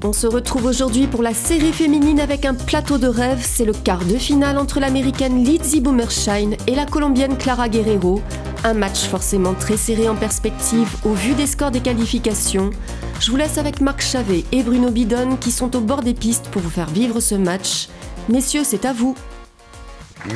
On se retrouve aujourd'hui pour la série féminine avec un plateau de rêve. C'est le quart de finale entre l'américaine Lizzie Bummershine et la colombienne Clara Guerrero. Un match forcément très serré en perspective au vu des scores des qualifications. Je vous laisse avec Marc Chavet et Bruno Bidon qui sont au bord des pistes pour vous faire vivre ce match. Messieurs, c'est à vous.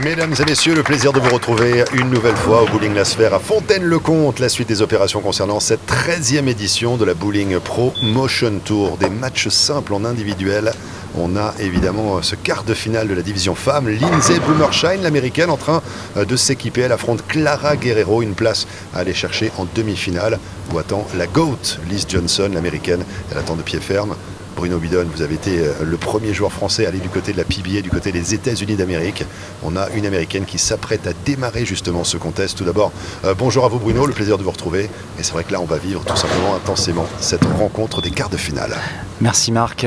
Mesdames et messieurs, le plaisir de vous retrouver une nouvelle fois au Bowling La Sphère à Fontaine-le-Comte. La suite des opérations concernant cette 13e édition de la Bowling Pro Motion Tour. Des matchs simples en individuel. On a évidemment ce quart de finale de la division femmes. Lindsay Bummershine, l'américaine, en train de s'équiper. Elle affronte Clara Guerrero, une place à aller chercher en demi-finale. Où attend la GOAT, Liz Johnson, l'américaine. Elle attend de pied ferme. Bruno Bidon, vous avez été le premier joueur français à aller du côté de la PBA, du côté des États-Unis d'Amérique. On a une américaine qui s'apprête à démarrer justement ce contest. Tout d'abord, bonjour à vous Bruno, le plaisir de vous retrouver. Et c'est vrai que là, on va vivre tout simplement intensément cette rencontre des quarts de finale. Merci Marc.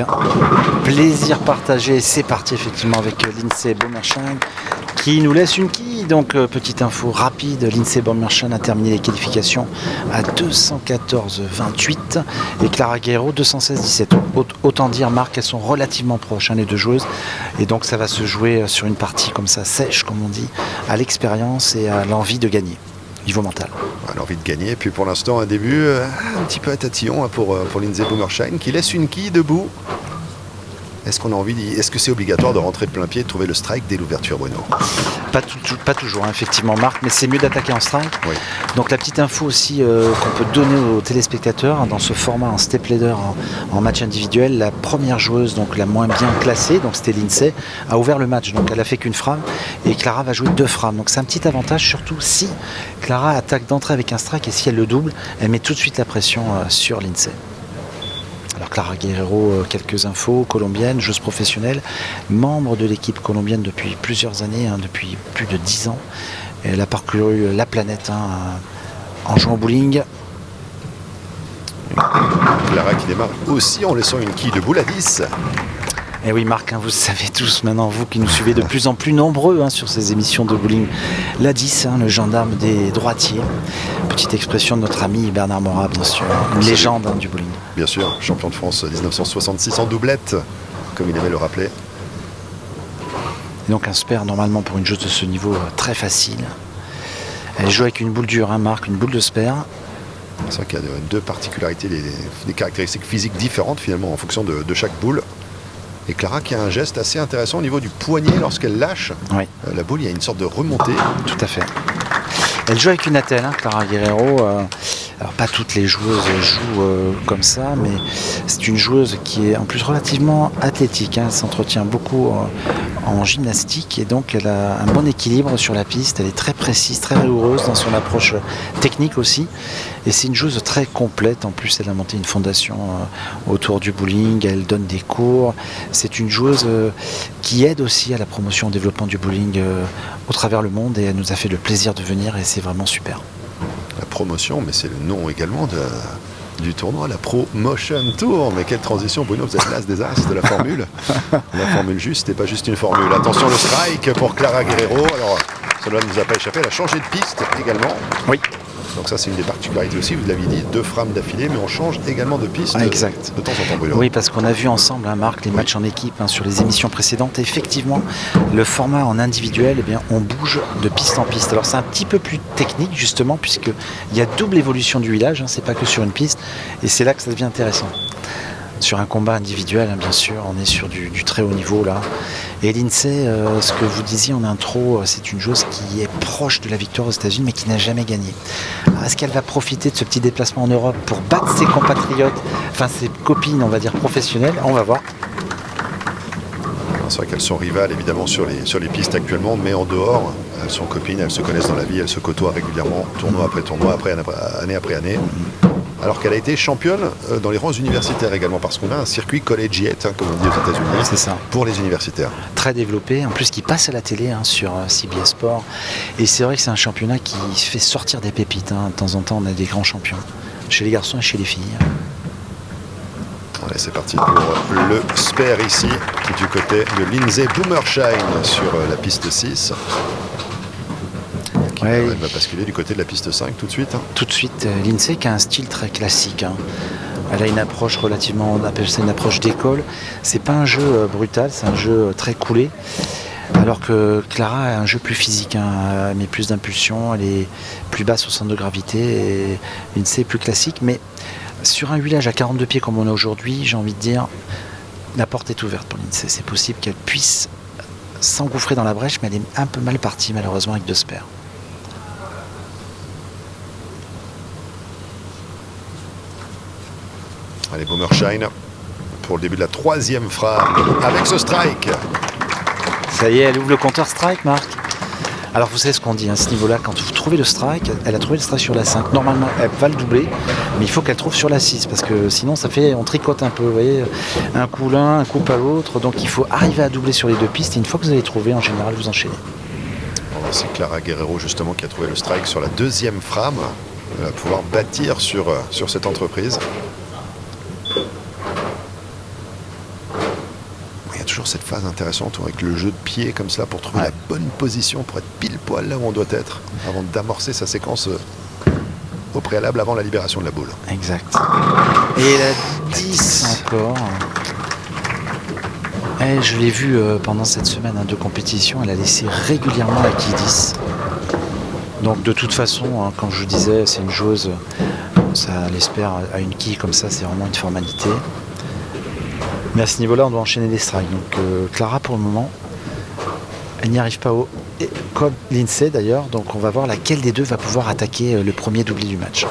Plaisir partagé. C'est parti effectivement avec Lindsay Bummershine qui nous laisse une quille. Donc petite info rapide, Lindsay Bummershine a terminé les qualifications à 214,28 et Clara Guerrero 216,17. Autant dire Marc, elles sont relativement proches les deux joueuses et donc ça va se jouer sur une partie comme ça sèche comme on dit, à l'expérience et à l'envie de gagner. Niveau mental. L'envie de gagner, et puis pour l'instant un début un petit peu à tatillon pour Lindsay Bummershine qui laisse une quille debout. Est-ce que c'est obligatoire de rentrer de plein pied et de trouver le strike dès l'ouverture, Bruno? Pas toujours, effectivement, Marc, mais c'est mieux d'attaquer en strike. Oui. Donc la petite info aussi qu'on peut donner aux téléspectateurs, dans ce format en step leader en match individuel, la première joueuse, donc la moins bien classée, donc c'était Lindsay, a ouvert le match. Donc elle a fait qu'une frame et Clara va jouer 2 frames. Donc c'est un petit avantage, surtout si Clara attaque d'entrée avec un strike et si elle le double, elle met tout de suite la pression sur Lindsay. Alors Clara Guerrero, quelques infos, colombienne, joueuse professionnelle, membre de l'équipe colombienne depuis plusieurs années, depuis plus de 10 ans. Elle a parcouru la planète en jouant au bowling. Clara qui démarre aussi en laissant une quille debout, la 10. Et oui Marc, vous savez tous maintenant, vous qui nous suivez de plus en plus nombreux sur ces émissions de bowling, la 10, le gendarme des droitiers. Petite expression de notre ami Bernard Morat, bien sûr, une légende du bowling. Bien sûr, champion de France 1966 en doublette, comme il aimait le rappeler. Et donc un spare normalement pour une joueuse de ce niveau très facile. Elle joue avec une boule dure, Marc, une boule de spare. C'est vrai qu'il y a deux particularités, des caractéristiques physiques différentes finalement en fonction de chaque boule. Et Clara qui a un geste assez intéressant au niveau du poignet lorsqu'elle lâche la boule, il y a une sorte de remontée. Tout à fait. Elle joue avec une attelle, Clara Guerrero. Alors pas toutes les joueuses jouent comme ça, mais c'est une joueuse qui est en plus relativement athlétique. Elle s'entretient beaucoup en gymnastique et donc elle a un bon équilibre sur la piste. Elle est très précise, très rigoureuse dans son approche technique aussi. Et c'est une joueuse très complète. En plus, elle a monté une fondation autour du bowling. Elle donne des cours. C'est une joueuse qui aide aussi à la promotion et au développement du bowling au travers le monde. Et elle nous a fait le plaisir de venir et c'est vraiment super. La promotion, mais c'est le nom également du tournoi, la Pro Motion Tour. Mais quelle transition, Bruno, vous êtes l'as des as de la formule. La formule juste et pas juste une formule. Attention, le strike pour Clara Guerrero. Alors, cela ne nous a pas échappé. Elle a changé de piste également. Oui. Donc ça, c'est une des particularités aussi, vous l'avez dit, 2 frames d'affilée, mais on change également de piste exact. De temps en temps, Bruno. Oui, parce qu'on a vu ensemble, Marc, les matchs en équipe sur les émissions précédentes. Et effectivement, le format en individuel, on bouge de piste en piste. Alors c'est un petit peu plus technique, justement, puisqu'il y a double évolution du wheelage, c'est pas que sur une piste, et c'est là que ça devient intéressant. Sur un combat individuel, bien sûr, on est sur du très haut niveau là. Et Lindsay, ce que vous disiez en intro, c'est une joueuse qui est proche de la victoire aux États-Unis mais qui n'a jamais gagné. Alors, est-ce qu'elle va profiter de ce petit déplacement en Europe pour battre ses compatriotes, enfin ses copines, on va dire professionnelles? On va voir. C'est vrai qu'elles sont rivales évidemment sur les pistes actuellement, mais en dehors, elles sont copines, elles se connaissent dans la vie, elles se côtoient régulièrement, tournoi après tournoi, année après année. Alors qu'elle a été championne dans les rangs universitaires également, parce qu'on a un circuit collegiate, comme on dit aux États-Unis, c'est ça, pour les universitaires. Très développé, en plus qui passe à la télé sur CBS Sport. Et c'est vrai que c'est un championnat qui fait sortir des pépites. De temps en temps, on a des grands champions, chez les garçons et chez les filles. Allez, c'est parti pour le spare ici, du côté de Lindsay Bummershine sur la piste 6. Ouais. Elle va basculer du côté de la piste 5 tout de suite. Tout de suite, Lindsay qui a un style très classique. Elle a une approche relativement, on appelle ça une approche d'école. C'est pas un jeu brutal, c'est un jeu très coulé. Alors que Clara a un jeu plus physique, elle met plus d'impulsion, elle est plus basse au centre de gravité et Lindsay est plus classique. Mais sur un huilage à 42 pieds comme on a aujourd'hui, j'ai envie de dire, la porte est ouverte pour Lindsay. C'est possible qu'elle puisse s'engouffrer dans la brèche, mais elle est un peu mal partie malheureusement avec 2 spares. Allez, Bummershine pour le début de la 3e frame avec ce strike. Ça y est, elle ouvre le compteur strike, Marc. Alors vous savez ce qu'on dit à ce niveau-là, quand vous trouvez le strike, elle a trouvé le strike sur la 5. Normalement, elle va le doubler, mais il faut qu'elle trouve sur la 6, parce que sinon ça fait, on tricote un peu, vous voyez, un coup l'un, un coup pas l'autre. Donc il faut arriver à doubler sur les 2 pistes, et une fois que vous avez trouvé, en général, vous enchaînez. Bon, c'est Clara Guerrero justement qui a trouvé le strike sur la 2e frame. Elle va pouvoir bâtir sur cette entreprise. Il y a toujours cette phase intéressante avec le jeu de pied comme cela pour trouver la bonne position, pour être pile poil là où on doit être avant d'amorcer sa séquence au préalable avant la libération de la boule. Exact. Et la 10 encore. Et je l'ai vu pendant cette semaine de compétition, elle a laissé régulièrement la quille 10. Donc de toute façon, comme je vous disais, c'est une joueuse, ça l'espère à une quille comme ça, c'est vraiment une formalité. Mais à ce niveau-là, on doit enchaîner les strikes. Donc Clara, pour le moment, elle n'y arrive pas haut. Et comme Lindsay d'ailleurs, donc on va voir laquelle des deux va pouvoir attaquer le premier doublé du match.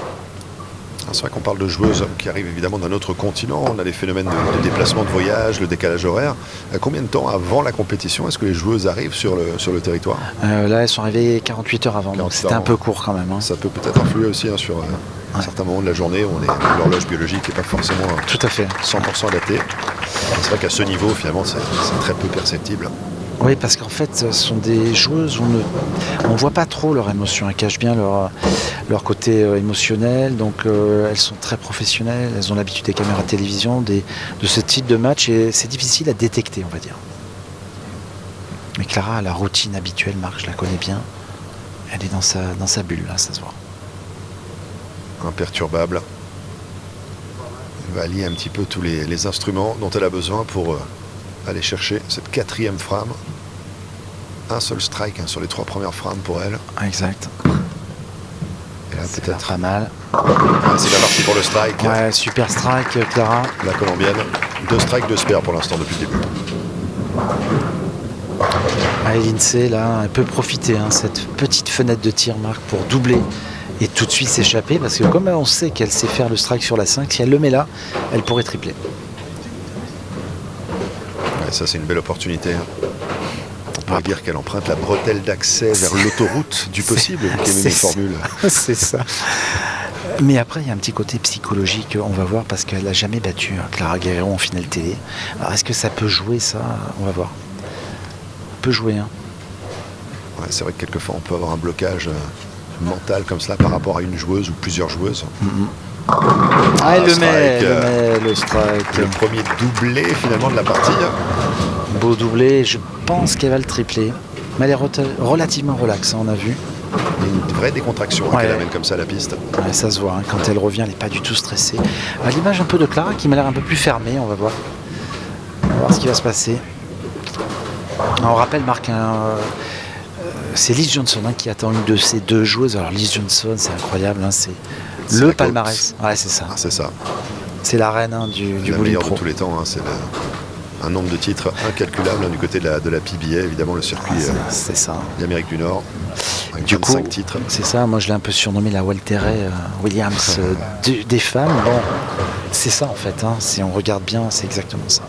C'est vrai qu'on parle de joueuses qui arrivent évidemment d'un autre continent. On a les phénomènes de déplacement de voyage, le décalage horaire. Combien de temps avant la compétition est-ce que les joueuses arrivent sur le territoire ? Là, elles sont arrivées 48 heures avant, donc c'était un peu court quand même. Ça peut peut-être influer aussi sur un certain moment de la journée où l'horloge biologique n'est pas forcément tout à fait 100% adaptée. C'est vrai qu'à ce niveau, finalement, c'est très peu perceptible. Oui, parce qu'en fait, ce sont des joueuses où on ne voit pas trop leur émotion. Elles cachent bien leur côté émotionnel. Donc, elles sont très professionnelles. Elles ont l'habitude des caméras de télévision, de ce type de match. Et c'est difficile à détecter, on va dire. Mais Clara a la routine habituelle. Marc, je la connais bien. Elle est dans sa bulle, là, ça se voit. Imperturbable. Elle va allier un petit peu tous les instruments dont elle a besoin pour aller chercher cette 4e frame. Un seul strike sur les 3 premières frames pour elle. Exact. Et là, peut-être pas mal. C'est la partie pour le strike. Ouais, super strike, Clara. La colombienne. 2 strikes, 2 spares pour l'instant depuis le début. Lindsay, là, elle peut profiter, cette petite fenêtre de tir, Marc, pour doubler et tout de suite s'échapper, parce que comme on sait qu'elle sait faire le strike sur la 5, si elle le met là, elle pourrait tripler. Ouais, ça, c'est une belle opportunité. On pourrait dire qu'elle emprunte la bretelle d'accès vers l'autoroute du possible, qui est une formule. C'est ça. Mais après, il y a un petit côté psychologique, on va voir, parce qu'elle n'a jamais battu Clara Guerrero en finale télé. Alors, est-ce que ça peut jouer, ça ? On va voir. Peut jouer. Ouais, c'est vrai que quelquefois, on peut avoir un blocage mental comme cela par rapport à une joueuse ou plusieurs joueuses. Elle le met, le strike. Le premier doublé, finalement, de la partie. Beau doublé, je pense qu'elle va le tripler. Mais elle est relativement relaxe, on a vu. Il y a une vraie décontraction qu'elle amène comme ça à la piste. Ouais, ça se voit, quand elle revient, elle n'est pas du tout stressée. À l'image un peu de Clara qui m'a l'air un peu plus fermée, on va voir. On va voir ce qui va se passer. On rappelle, Marc, c'est Liz Johnson qui attend une de ces 2 joueuses. Alors Liz Johnson, c'est incroyable, c'est le palmarès. Ouais, c'est ça. C'est ça. C'est la reine du bowling pro. De tous les temps, c'est un nombre de titres incalculable du côté de la PBA, évidemment le circuit c'est ça. d'Amérique du Nord. Avec du 25 coup, titres. C'est ça, moi je l'ai un peu surnommé la Walter Williams des femmes. Bon, c'est ça en fait, si on regarde bien, c'est exactement ça.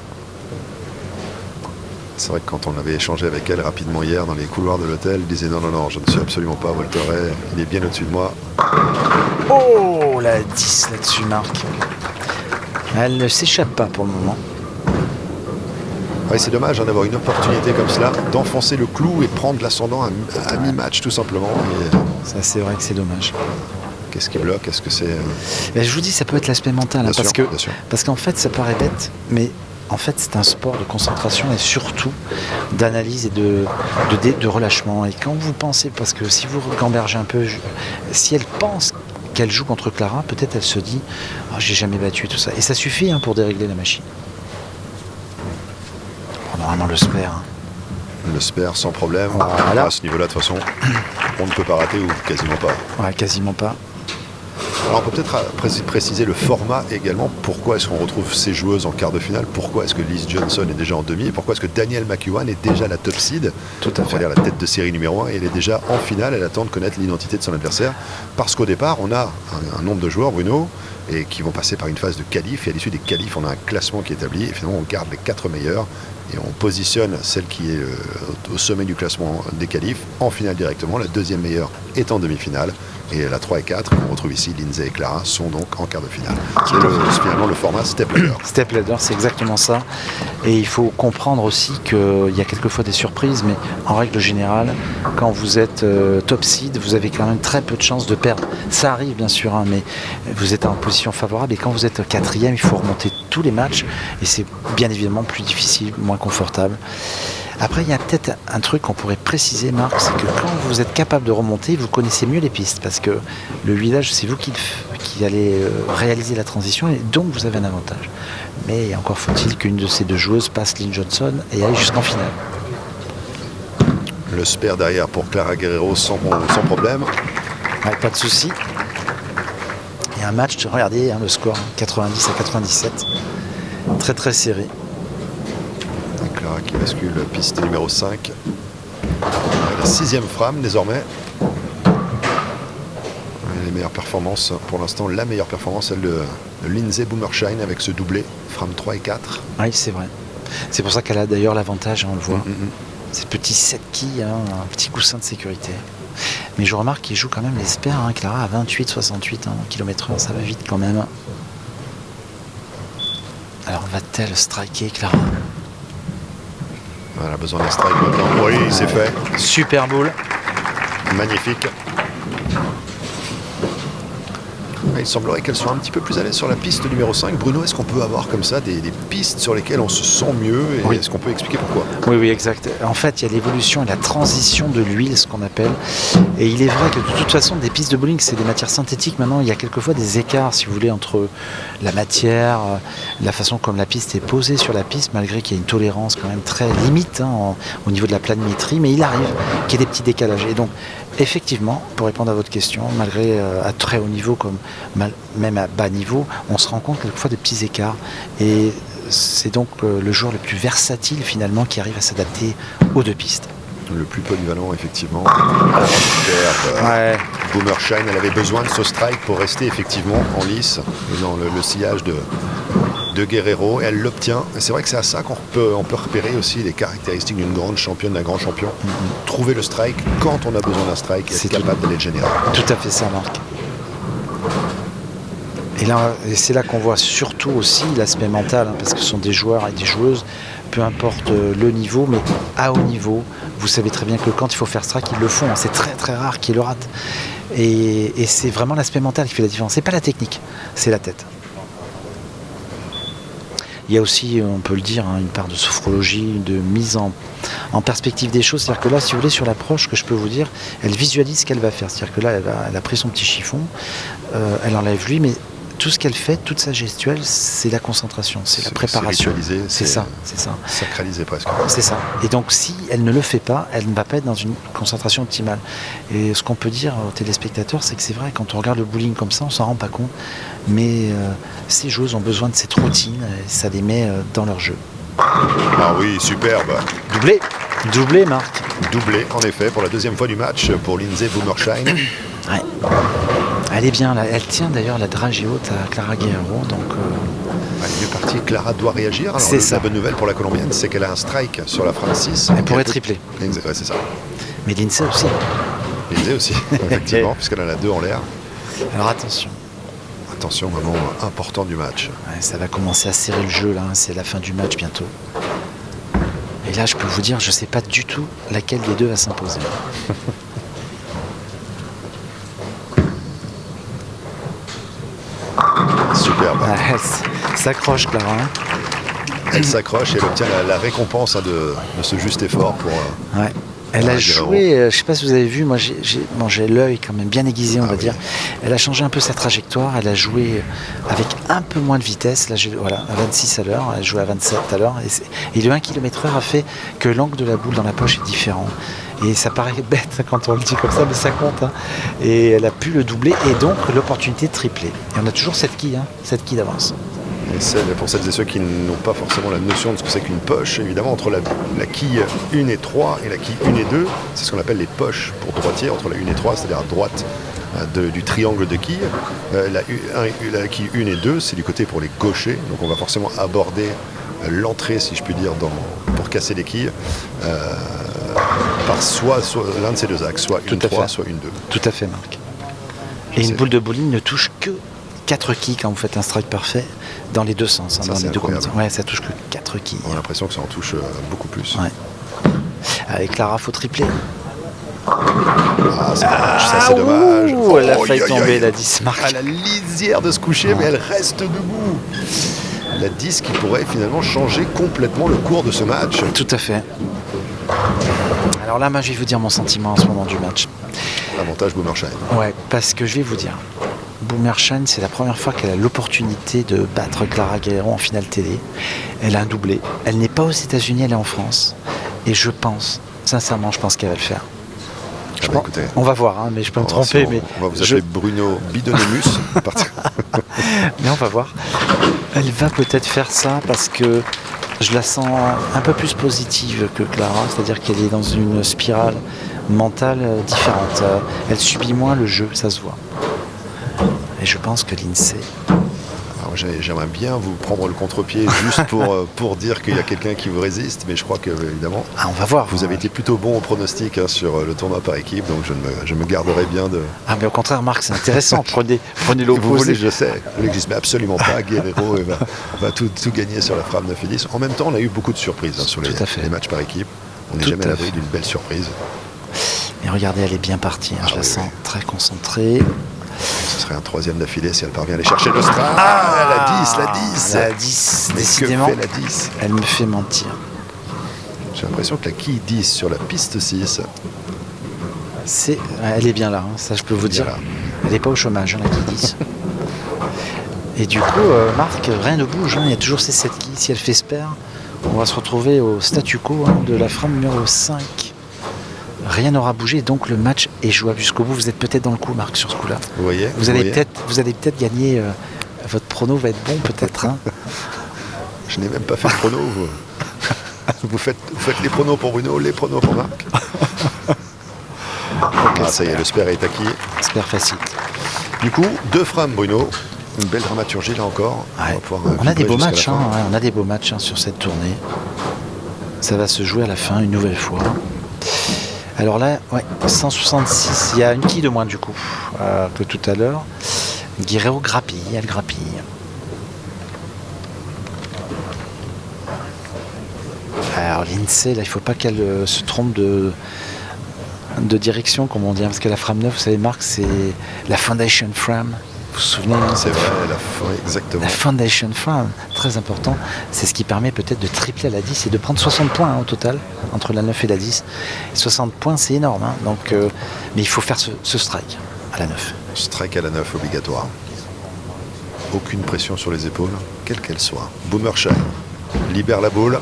C'est vrai que quand on avait échangé avec elle rapidement hier dans les couloirs de l'hôtel, elle disait non, je ne suis absolument pas Walter Ray, il est bien au-dessus de moi. Oh, la 10 là-dessus, Marc. Elle ne s'échappe pas pour le moment. Ouais, c'est dommage d'avoir une opportunité comme cela, d'enfoncer le clou et prendre l'ascendant à mi-match tout simplement. Mais ça, c'est vrai que c'est dommage. Qu'est-ce qui bloque ? Est-ce que c'est... Je vous dis, ça peut être l'aspect mental, parce qu'en fait, ça paraît bête, mais En fait, c'est un sport de concentration et surtout d'analyse et de relâchement. Et quand vous pensez, parce que si vous gambergez un peu, si elle pense qu'elle joue contre Clara, peut-être elle se dit oh, j'ai jamais battu tout ça. Et ça suffit pour dérégler la machine. Normalement le spare. Le spare sans problème. Voilà. À ce niveau-là, de toute façon, on ne peut pas rater ou quasiment pas. Ouais, quasiment pas. Alors on peut peut-être préciser le format également. Pourquoi est-ce qu'on retrouve ces joueuses en quart de finale? Pourquoi est-ce que Liz Johnson est déjà en demi? Et pourquoi est-ce que Danielle McEwan est déjà la top seed? Tout à fait. C'est-à-dire la tête de série numéro 1 et elle est déjà en finale. Elle attend de connaître l'identité de son adversaire. Parce qu'au départ, on a un nombre de joueurs, Bruno, et qui vont passer par une phase de qualif. Et à l'issue des qualifs, on a un classement qui est établi. Et finalement, on garde les 4 meilleurs. Et on positionne celle qui est au sommet du classement des qualifs en finale directement. La deuxième meilleure est en demi-finale. Et la 3 et 4, on retrouve ici Lindsay et Clara, sont donc en quart de finale. C'est finalement le format Step Ladder. Step Ladder, c'est exactement ça. Et il faut comprendre aussi qu'il y a quelquefois des surprises, mais en règle générale, quand vous êtes top seed, vous avez quand même très peu de chances de perdre. Ça arrive bien sûr, mais vous êtes en position favorable. Et quand vous êtes quatrième, il faut remonter tous les matchs. Et c'est bien évidemment plus difficile, moins confortable. Après, il y a peut-être un truc qu'on pourrait préciser, Marc, c'est que quand vous êtes capable de remonter, vous connaissez mieux les pistes, parce que le huilage, c'est vous qui allez réaliser la transition, et donc vous avez un avantage. Mais encore faut-il qu'une de ces deux joueuses passe Lynn Johnson et aille jusqu'en finale. Le spare derrière pour Clara Guerrero sans problème. Ouais, pas de souci. Et un match, regardez le score, 90 à 97. Très très serré. Clara qui bascule piste numéro 5. La 6e frame désormais. Les meilleures performances pour l'instant, la meilleure performance, celle de Lindsay Boomershine avec ce doublé, frame 3 et 4. Oui, c'est vrai. C'est pour ça qu'elle a d'ailleurs l'avantage, on le voit. Ces petits 7 quilles, un petit coussin de sécurité. Mais je remarque qu'il joue quand même les spares, Clara à 28-68 km/h, ça va vite quand même. Alors va-t-elle striker, Clara? Elle a besoin d'un strike maintenant. Oui, c'est fait. Super boule. Magnifique. Il semblerait qu'elle soit un petit peu plus à l'aise sur la piste numéro 5. Bruno, est-ce qu'on peut avoir comme ça des pistes sur lesquelles on se sent mieux et oui. Est-ce qu'on peut expliquer pourquoi? Oui, exact. En fait, il y a l'évolution et la transition de l'huile, ce qu'on appelle. Et il est vrai que de toute façon, des pistes de bowling, c'est des matières synthétiques. Maintenant, il y a quelquefois des écarts, si vous voulez, entre la matière, la façon comme la piste est posée sur la piste, malgré qu'il y ait une tolérance quand même très limite au niveau de la planimétrie. Mais il arrive qu'il y ait des petits décalages. Et donc, effectivement, pour répondre à votre question, malgré à très haut niveau comme même à bas niveau, on se rend compte quelquefois des petits écarts. Et c'est donc le joueur le plus versatile finalement qui arrive à s'adapter aux deux pistes. Le plus polyvalent, effectivement. Ouais. Boomershine, elle avait besoin de ce strike pour rester effectivement en lice dans le sillage de Guerrero. Et elle l'obtient. C'est vrai que c'est à ça qu'on peut repérer aussi les caractéristiques d'une grande championne, d'un grand champion. Trouver le strike quand on a besoin d'un strike et être capable d'aller le générer. Tout à fait ça, Marc. Et c'est là qu'on voit surtout aussi l'aspect mental, parce que ce sont des joueurs et des joueuses, peu importe le niveau, mais à haut niveau, vous savez très bien que quand il faut faire strike, ils le font. C'est très très rare qu'ils le ratent. Et c'est vraiment l'aspect mental qui fait la différence. C'est pas la technique, c'est la tête. Il y a aussi, on peut le dire, une part de sophrologie, de mise en perspective des choses. C'est-à-dire que là, si vous voulez, sur l'approche, que je peux vous dire, elle visualise ce qu'elle va faire. C'est-à-dire que là, elle a pris son petit chiffon, elle enlève lui, mais tout ce qu'elle fait, toute sa gestuelle, c'est la concentration, c'est la préparation. C'est ça. Sacralisé presque. C'est ça. Et donc, si elle ne le fait pas, elle ne va pas être dans une concentration optimale. Et ce qu'on peut dire aux téléspectateurs, c'est que c'est vrai, quand on regarde le bowling comme ça, on s'en rend pas compte. Mais ces joueuses ont besoin de cette routine, et ça les met dans leur jeu. Ah oui, superbe. Doublé, Marc. Doublé, en effet, pour la deuxième fois du match pour Lindsay Boomershine. Ouais. Elle est bien là. Elle tient d'ailleurs la dragée haute à Clara Guerrero. Donc, elle est mieux partie. Clara doit réagir. Alors, la bonne nouvelle pour la Colombienne, c'est qu'elle a un strike sur la frame 6. Elle pourrait tripler. Ouais, c'est ça. Mais Lindsay aussi. Lindsay aussi, effectivement, puisqu'elle en a 2 en l'air. Alors attention. Attention, moment important du match. Ouais, ça va commencer à serrer le jeu là. C'est la fin du match bientôt. Et là, je peux vous dire, je ne sais pas du tout laquelle des deux va s'imposer. Superbe. Ça accroche, Clara. elle s'accroche et elle obtient la récompense de ce juste effort pour... Ouais. Elle a joué, je ne sais pas si vous avez vu, moi j'ai l'œil quand même bien aiguisé, on va dire. Elle a changé un peu sa trajectoire, elle a joué avec un peu moins de vitesse, là à 26 à l'heure, elle jouait à 27 à l'heure, et le 1 km/h a fait que l'angle de la boule dans la poche est différent. Et ça paraît bête quand on le dit comme ça, mais ça compte. Hein. Et elle a pu le doubler, et donc l'opportunité de tripler. Et on a toujours cette quille d'avance. Et pour celles et ceux qui n'ont pas forcément la notion de ce que c'est qu'une poche, évidemment, entre la quille 1 et 3 et la quille 1 et 2, c'est ce qu'on appelle les poches pour droitier, entre la 1 et 3, c'est-à-dire à droite du triangle de quilles. La quille 1 et 2, c'est du côté pour les gauchers, donc on va forcément aborder l'entrée, si je puis dire, pour casser les quilles, par soit l'un de ces deux axes, soit une 3, soit une 2. Tout à fait, Marc. Et une boule de bowling ne touche que 4 quilles quand vous faites un strike parfait dans les deux sens, dans les deux combinaisons. Ouais, ça touche que 4 quilles. On a l'impression que ça en touche beaucoup plus. Ouais. Avec Clara, faut tripler. C'est dommage. Elle a failli tomber, la 10 Marc. À la lisière de se coucher, mais elle reste debout. La 10 qui pourrait finalement changer complètement le cours de ce match. Tout à fait. Alors là, moi, je vais vous dire mon sentiment à ce moment du match. Avantage Boomershine. Ouais, parce que je vais vous dire, Boomershine, c'est la première fois qu'elle a l'opportunité de battre Clara Guerrero en finale télé. Elle a un doublé. Elle n'est pas aux États-Unis, elle est en France. Et je pense, sincèrement, qu'elle va le faire. Écoutez, on va voir, hein, mais je peux me tromper. Mais on va vous appeler Bruno Bidonemus. Mais on va voir. Elle va peut-être faire ça parce que je la sens un peu plus positive que Clara, c'est-à-dire qu'elle est dans une spirale mentale différente. Elle subit moins le jeu, ça se voit. Et je pense que l'INSEE... J'aimerais bien vous prendre le contre-pied juste pour dire qu'il y a quelqu'un qui vous résiste, mais je crois que, évidemment, on va voir. Vous avez été plutôt bon au pronostic sur le tournoi par équipe, donc je me garderai bien de... Ah, mais au contraire, Marc, c'est intéressant. Prenez l'opposé. Vous voulez, je sais. Vous voulez que je dise, mais absolument pas. Guerrero va tout gagner sur la frappe 9 et 10. En même temps, on a eu beaucoup de surprises sur les matchs par équipe. On n'est jamais à l'abri d'une belle surprise. Mais regardez, elle est bien partie. Je la sens très concentrée. Ce serait un troisième d'affilée si elle parvient à aller chercher le strike. La 10. La 10, décidément. Que fait la 10 ? Elle me fait mentir. J'ai l'impression que la quille 10 sur la piste 6... Elle est bien là, hein, ça je peux vous dire. Elle n'est pas au chômage, la quille 10. Et du coup, Marc, rien ne bouge. Il y a toujours ces 7 quilles. Si elle fait spare, on va se retrouver au statu quo de la frame numéro 5. Rien n'aura bougé, donc le match est jouable jusqu'au bout. Vous êtes peut-être dans le coup, Marc, sur ce coup-là. Vous allez peut-être gagner. Votre prono va être bon, peut-être. Hein. Je n'ai même pas fait de prono. Vous faites les pronos pour Bruno, les pronos pour Marc. Ça y est, le spare est acquis. Spare facile. Du coup, 2 frames, Bruno. Une belle dramaturgie, là encore. Ouais. On a des beaux matchs. On a des beaux matchs sur cette tournée. Ça va se jouer à la fin, une nouvelle fois. Alors là, 166, il y a une quille de moins du coup que tout à l'heure. Guerrero grappille, elle grappille. Alors l'INSEE, là, il ne faut pas qu'elle se trompe de direction, comme on dit, parce que la frame 9, vous savez, Marc, c'est la Foundation Frame. Vous vous souvenez? C'est vrai, exactement. La Foundation Frame, très important. C'est ce qui permet peut-être de tripler à la 10 et de prendre 60 points au total, entre la 9 et la 10. Et 60 points, c'est énorme. Hein, donc, mais il faut faire ce strike à la 9. Strike à la 9, obligatoire. Aucune pression sur les épaules, quelle qu'elle soit. Boomershine libère la boule.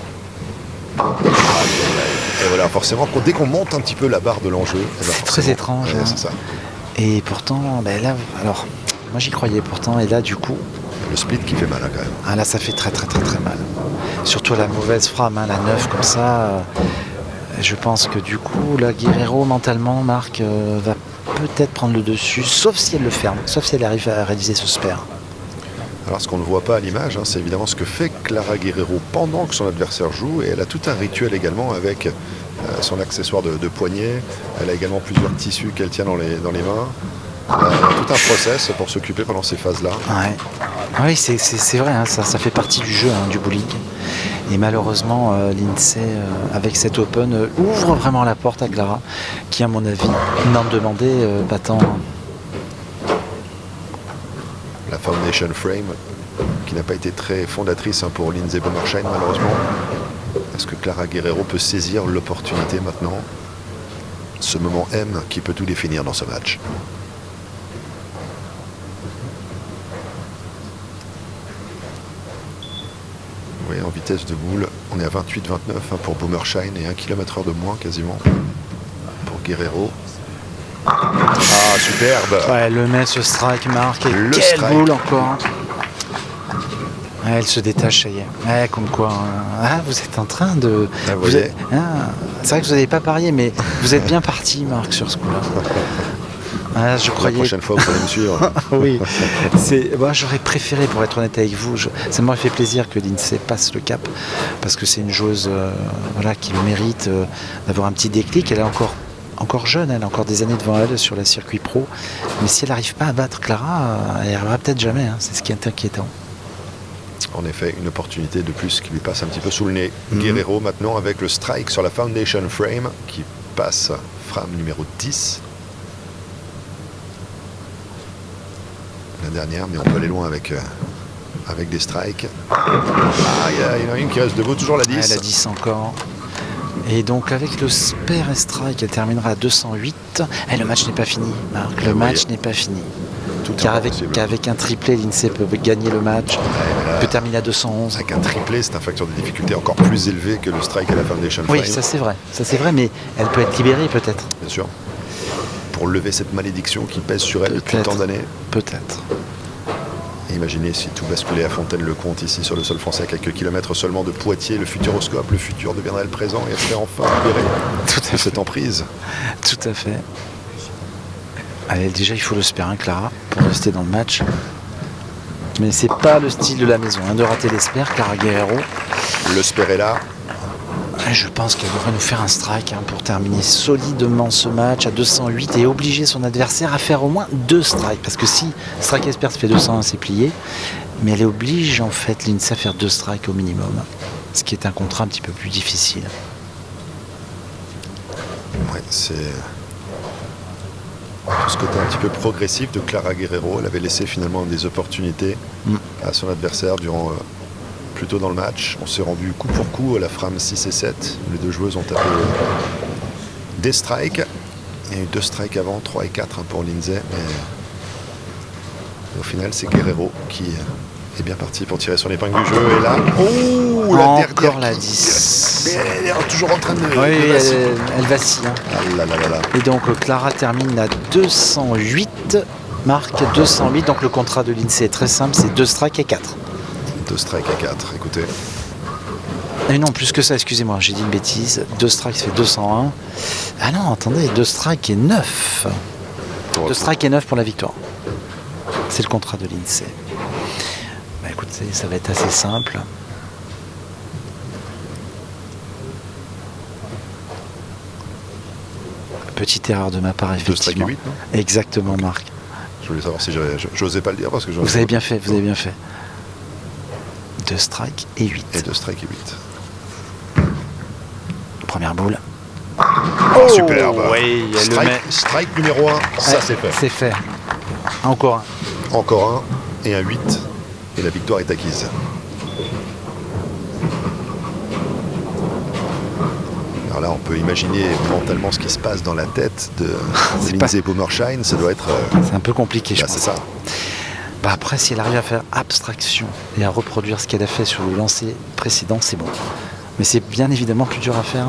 Et voilà, forcément, dès qu'on monte un petit peu la barre de l'enjeu... C'est très étrange. Ouais, hein. C'est ça. Et pourtant, là, alors... Moi j'y croyais pourtant, et là du coup... Le split qui fait mal quand même. Ah là ça fait très très très très mal. Surtout la mauvaise frame, la 9 comme ça. Je pense que du coup, la Guerrero mentalement, Marc, va peut-être prendre le dessus, sauf si elle le ferme, sauf si elle arrive à réaliser ce spare. Alors ce qu'on ne voit pas à l'image, c'est évidemment ce que fait Clara Guerrero pendant que son adversaire joue, et elle a tout un rituel également avec son accessoire de poignet. Elle a également plusieurs tissus qu'elle tient dans les mains. Tout un process pour s'occuper pendant ces phases-là. Ouais. Oui, c'est vrai, hein, ça fait partie du jeu, du bowling. Et malheureusement, l'INSEE, avec cet Open, ouvre vraiment la porte à Clara, qui, à mon avis, n'en demandait pas tant. La Foundation Frame, qui n'a pas été très fondatrice pour Lindsey Bummershine, malheureusement. Est-ce que Clara Guerrero peut saisir l'opportunité maintenant? Ce moment M qui peut tout définir dans ce match. Oui, en vitesse de boule, on est à 28-29 pour Bummershine et 1 km/h de moins quasiment pour Guerrero. Ah, superbe! Ouais, le met ce strike, Marc. Et quelle strike. boule encore! Ouais, elle se détache, ça y est. Ouais, comme quoi. Vous êtes en train de. Ah, vous voyez. C'est vrai que vous n'avez pas parié, mais vous êtes bien parti, Marc, sur ce coup-là. Je croyais. La prochaine fois, vous allez me suivre. Oui. J'aurais préféré, pour être honnête avec vous, ça m'aurait fait plaisir que Lindsey passe le cap, parce que c'est une joueuse qui mérite d'avoir un petit déclic. Elle est encore jeune, elle a encore des années devant elle sur le circuit pro. Mais si elle n'arrive pas à battre Clara, elle n'y arrivera peut-être jamais. C'est ce qui est inquiétant. En effet, une opportunité de plus qui lui passe un petit peu sous le nez. Guerrero maintenant avec le strike sur la Foundation Frame qui passe frame numéro 10. La dernière, mais on peut aller loin avec des strikes. Il y en a une qui reste debout, toujours la 10. La 10 encore. Et donc avec le spare et strike, elle terminera à 208. Le match n'est pas fini, Marc. Le match n'est pas fini. Car avec un triplé, Lindsey peut gagner le match. Peut terminer à 211. Avec un triplé, c'est un facteur de difficulté encore plus élevé que le strike à la Foundation Frame. Oui, ça c'est vrai, mais elle peut être libérée peut-être. Bien sûr. Pour lever cette malédiction qui pèse sur elle depuis tant d'années. Peut-être. Imaginez si tout basculait à Fontaine-le-Comte, ici sur le sol français, à quelques kilomètres seulement de Poitiers, le futuroscope, le futur deviendrait le présent et elle serait enfin libérée de cette emprise. Tout à fait. Allez, déjà il faut le spare, Clara, pour rester dans le match. Mais c'est pas le style de la maison de rater les spares, Clara Guerrero. Le spare est là. Je pense qu'elle devrait nous faire un strike pour terminer solidement ce match à 208 et obliger son adversaire à faire au moins 2 strikes. Parce que si strike expert fait 201, c'est plié. Mais elle oblige en fait Lindsey à faire 2 strikes au minimum. Ce qui est un contrat un petit peu plus difficile. Ouais, c'est tout ce côté un petit peu progressif de Clara Guerrero. Elle avait laissé finalement des opportunités à son adversaire plus tôt dans le match. On s'est rendu coup pour coup à la frame 6 et 7. Les deux joueuses ont tapé des strikes. Il y a eu 2 strikes avant, 3 et 4 pour Lindsey. Mais au final, c'est Guerrero qui est bien parti pour tirer son épingle du jeu. Et là, encore la 10. Mais elle est toujours en train de... Elle vacille. Et donc Clara termine à 208. Marc 208. Donc le contrat de Lindsey est très simple, c'est 2 strikes et 4. 2 strikes à 4, écoutez. Et non, plus que ça, excusez-moi, j'ai dit une bêtise. 2 strikes fait 201. Ah non, attendez, 2 strikes et 9. 2 strikes et 9 pour la victoire. C'est le contrat de Lindsey. Écoutez, ça va être assez simple. Petite erreur de ma part, effectivement. 2 strikes et 8, non? Exactement, Marc. Je voulais savoir si j'osais pas le dire parce que vous avez bien fait, 2 strikes et 8. Et 2 strikes et 8. Première boule. Superbe. Oui, strike numéro 1, ça c'est fait. C'est fait. Encore un. Encore un et un 8. Et la victoire est acquise. Alors là, on peut imaginer mentalement ce qui se passe dans la tête de Lindsey Bummershine. Ça doit être... C'est un peu compliqué, je pense. C'est ça. Après, si elle arrive à faire abstraction et à reproduire ce qu'elle a fait sur le lancer précédent, c'est bon. Mais c'est bien évidemment plus dur à faire.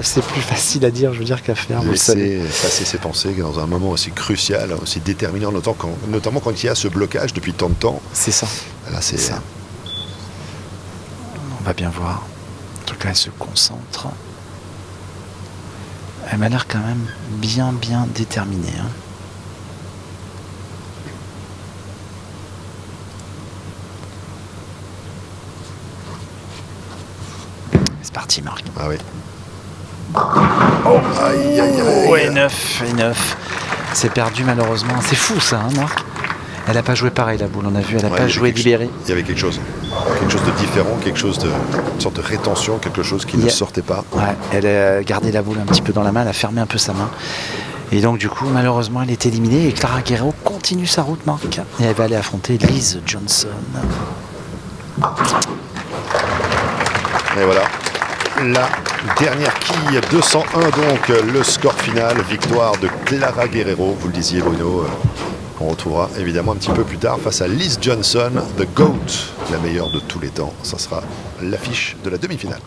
C'est plus facile à dire, je veux dire, qu'à faire. Laisser passer ses pensées dans un moment aussi crucial, aussi déterminant, notamment quand il y a ce blocage depuis tant de temps. C'est ça. Là, c'est ça. On va bien voir. En tout cas, elle se concentre. Elle m'a l'air quand même bien déterminée. C'est parti, Marc. Ah oui. Ouais, 9. C'est perdu malheureusement. C'est fou ça, Marc. Elle n'a pas joué pareil la boule, on a vu, elle n'a pas joué libérée. Il y avait quelque chose de différent, une sorte de rétention, quelque chose qui ne sortait pas. Ouais, elle a gardé la boule un petit peu dans la main, elle a fermé un peu sa main. Et donc du coup, malheureusement, elle est éliminée et Clara Guerrero continue sa route, Marc, et elle va aller affronter Liz Johnson. Et voilà, la dernière quille, 201 donc, le score final, victoire de Clara Guerrero, vous le disiez Bruno, qu'on retrouvera évidemment un petit peu plus tard face à Liz Johnson, The GOAT, la meilleure de tous les temps. Ça sera l'affiche de la demi-finale.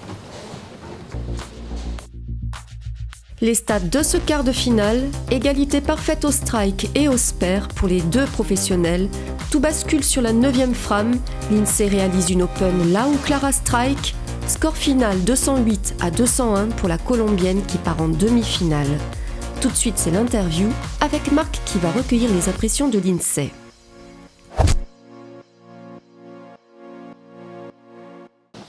Les stats de ce quart de finale, égalité parfaite au strike et au spare pour les deux professionnels. Tout bascule sur la 9e frame. Lindsay réalise une open là où Clara strike. Score final 208 à 201 pour la Colombienne qui part en demi-finale. Tout de suite, c'est l'interview avec Marc qui va recueillir les impressions de Lindsay.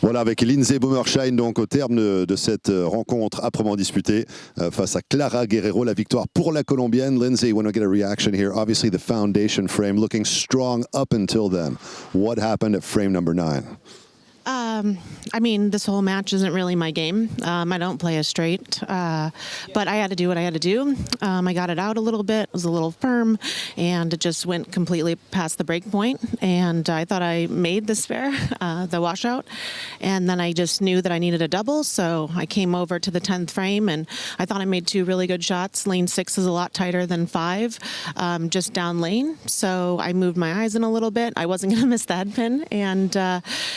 Voilà, avec Lindsay Bummershine donc au terme de cette rencontre âprement disputée face à Clara Guerrero, la victoire pour la Colombienne. Lindsay, when we get a reaction here, obviously the foundation frame looking strong up until then. What happened at frame number 9? I mean, this whole match isn't really my game. I don't play a straight, but I had to do what I had to do. I got it out a little bit, it was a little firm, and it just went completely past the break point. And I thought I made the spare, the washout, and then I just knew that I needed a double, so I came over to the 10th frame, and I thought I made 2 really good shots. Lane 6 is a lot tighter than 5, just down lane, so I moved my eyes in a little bit. I wasn't going to miss that pin, and,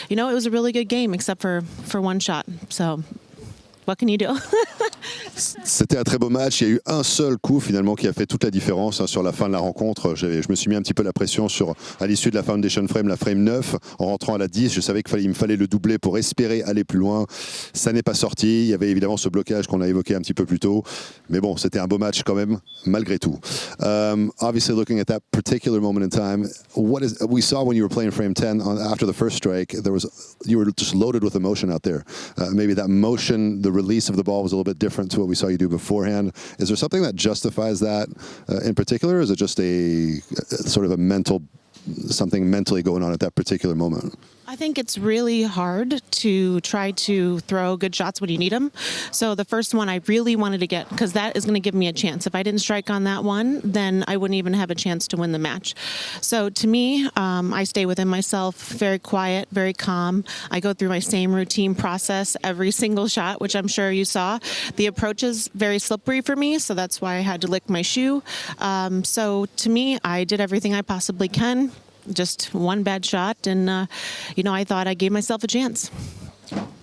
it was a really good game except for one shot. So what can you do? C'était un très beau match. Il y a eu un seul coup finalement qui a fait toute la différence sur la fin de la rencontre. Je me suis mis un petit peu la pression à l'issue de la foundation frame, la frame 9. En rentrant à la 10, je savais qu'il me fallait le doubler pour espérer aller plus loin. Ça n'est pas sorti. Il y avait évidemment ce blocage qu'on a évoqué un petit peu plus tôt. Mais bon, c'était un beau match quand même, malgré tout. Obviously, looking at that particular moment in time, we saw when you were playing frame 10 after the first strike, you were just loaded with emotion out there. Maybe that motion, the release of the ball was a little bit different to what we saw you do beforehand. Is there something that justifies that in particular, or is it just a sort of something mentally going on at that particular moment? I think it's really hard to try to throw good shots when you need them. So the first one I really wanted to get, because that is going to give me a chance. If I didn't strike on that one, then I wouldn't even have a chance to win the match. So to me, I stay within myself, very quiet, very calm. I go through my same routine process every single shot, which I'm sure you saw. The approach is very slippery for me, so that's why I had to lick my shoe. So to me, I did everything I possibly can. Just one bad shot, and I thought I gave myself a chance.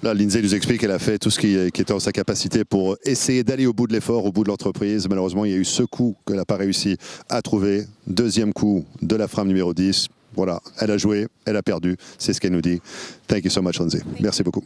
Là, Lindsay nous explique qu'elle a fait tout ce qui était en sa capacité pour essayer d'aller au bout de l'effort, au bout de l'entreprise. Malheureusement, il y a eu ce coup qu'elle n'a pas réussi à trouver. Deuxième coup de la frame numéro 10. Voilà, elle a joué, elle a perdu. C'est ce qu'elle nous dit. Thank you so much, Lindsay. Merci beaucoup.